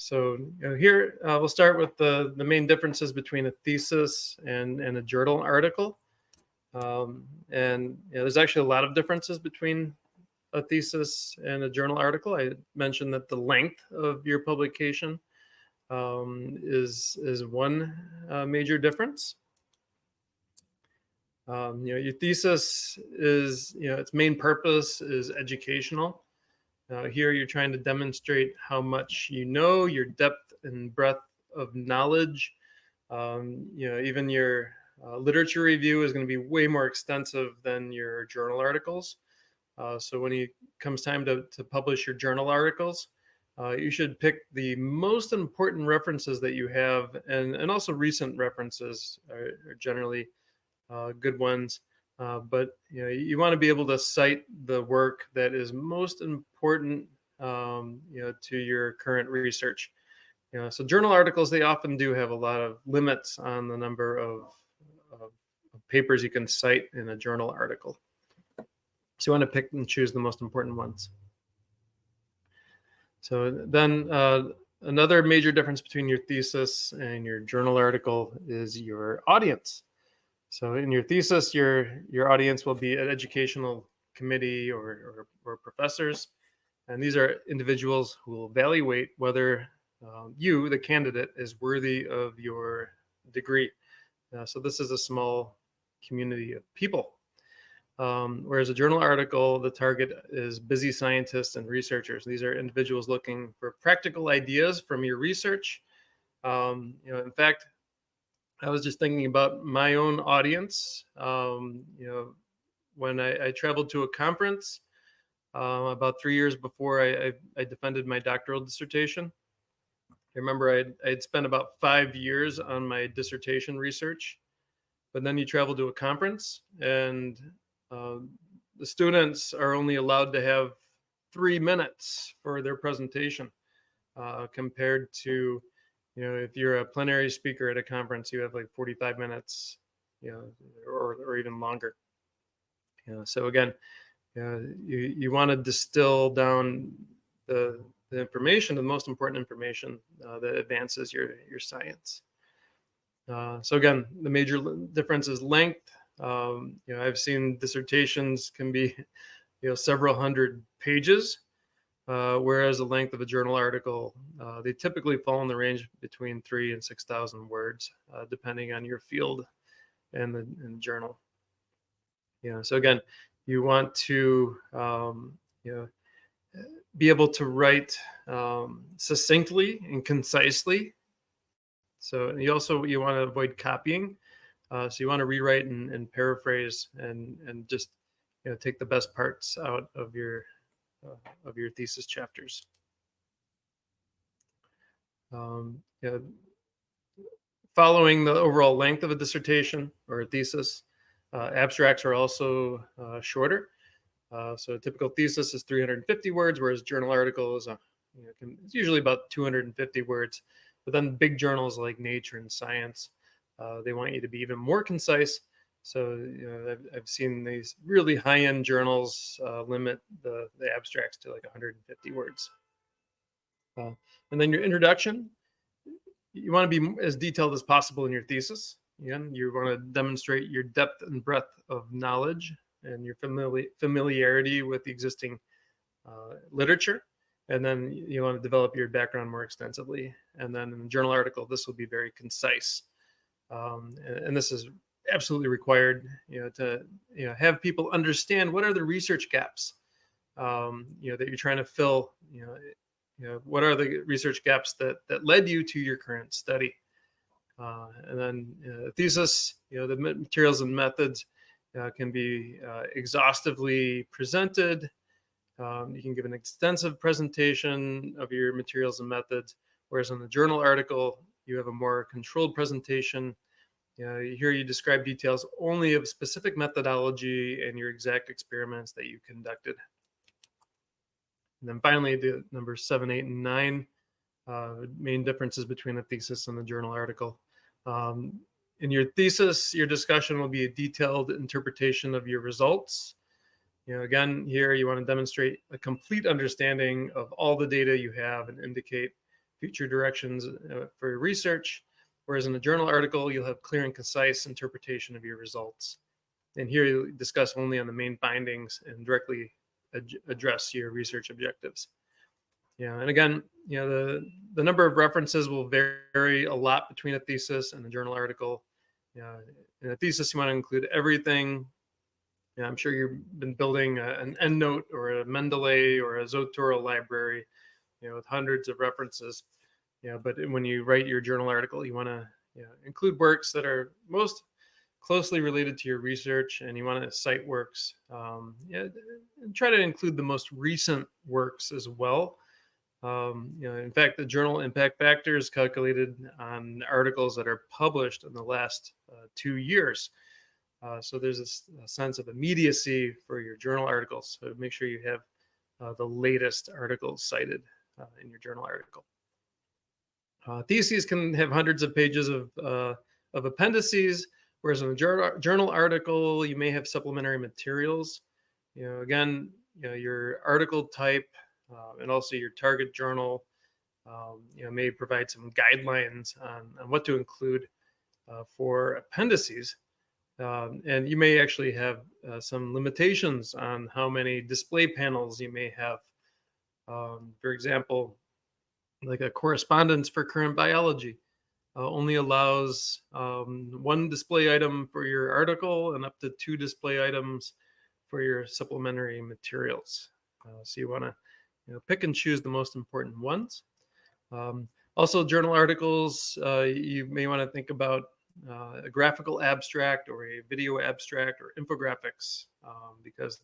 So here we'll start with the main differences between a thesis and a journal article. And there's actually a lot of differences between a thesis and a journal article. I mentioned that the length of your publication is one major difference. Your thesis is, its main purpose is educational. Here you're trying to demonstrate how much you know, your depth and breadth of knowledge. Even your literature review is going to be way more extensive than your journal articles. So when it comes time to publish your journal articles, you should pick the most important references that you have, and also recent references are generally good ones. But you want to be able to cite the work that is most important, to your current research. So journal articles, they often do have a lot of limits on the number of papers you can cite in a journal article. So you want to pick and choose the most important ones. So then another major difference between your thesis and your journal article is your audience. So in your thesis, your audience will be an educational committee or professors. And these are individuals who will evaluate whether you, the candidate, is worthy of your degree. So this is a small community of people. Whereas a journal article, the target is busy scientists and researchers. These are individuals looking for practical ideas from your research. In fact, I was just thinking about my own audience. When I traveled to a conference about 3 years before I defended my doctoral dissertation, I remember I'd spent about 5 years on my dissertation research. But then you travel to a conference, and the students are only allowed to have 3 minutes for their presentation, compared to, if you're a plenary speaker at a conference, you have like 45 minutes, or even longer. So again, you want to distill down the information, the most important information that advances your science. So again, the major difference is length. I've seen dissertations can be, several hundred pages, whereas the length of a journal article, they typically fall in the range between 3,000 and 6,000 words, depending on your field and the journal. So again, you want to, be able to write succinctly and concisely. So you want to avoid copying. So you want to rewrite and paraphrase and just take the best parts out of your thesis chapters. Following the overall length of a dissertation or a thesis, abstracts are also shorter. So a typical thesis is 350 words, whereas journal article is it's usually about 250 words. But then big journals like Nature and Science, they want you to be even more concise. So I've seen these really high-end journals limit the abstracts to like 150 words. And then your introduction, you want to be as detailed as possible in your thesis. Again, you want to demonstrate your depth and breadth of knowledge and your familiarity with the existing literature. And then you want to develop your background more extensively. And then in the journal article, this will be very concise. And this is absolutely required, to have people understand what are the research gaps, that you're trying to fill. What are the research gaps that led you to your current study. And then thesis, the materials and methods can be exhaustively presented. You can give an extensive presentation of your materials and methods, whereas in the journal article, you have a more controlled presentation. Here you describe details only of specific methodology and your exact experiments that you conducted. And then finally, the numbers 7, 8, and 9, main differences between a thesis and a journal article. In your thesis, your discussion will be a detailed interpretation of your results. Again, here you want to demonstrate a complete understanding of all the data you have and indicate future directions for your research. Whereas in a journal article, you'll have clear and concise interpretation of your results. And here you discuss only on the main findings and directly address your research objectives. Yeah, and again, the number of references will vary a lot between a thesis and a journal article. In a thesis, you want to include everything. I'm sure you've been building an EndNote or a Mendeley or a Zotero library, with hundreds of references. But when you write your journal article, you want to include works that are most closely related to your research, and you want to cite works. And try to include the most recent works as well. In fact, the journal impact factor is calculated on articles that are published in the last 2 years. So there's a sense of immediacy for your journal articles. So make sure you have the latest articles cited in your journal article. Theses can have hundreds of pages of appendices, whereas in a journal article, you may have supplementary materials. Again, your article type and also your target journal, may provide some guidelines on what to include for appendices. And you may actually have some limitations on how many display panels you may have. For example, like a correspondence for current biology only allows one display item for your article and up to 2 display items for your supplementary materials. So you want to pick and choose the most important ones. Also, journal articles, you may want to think about a graphical abstract or a video abstract or infographics, because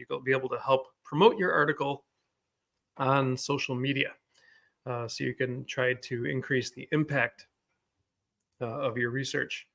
you'll be able to help promote your article on social media. So you can try to increase the impact of your research.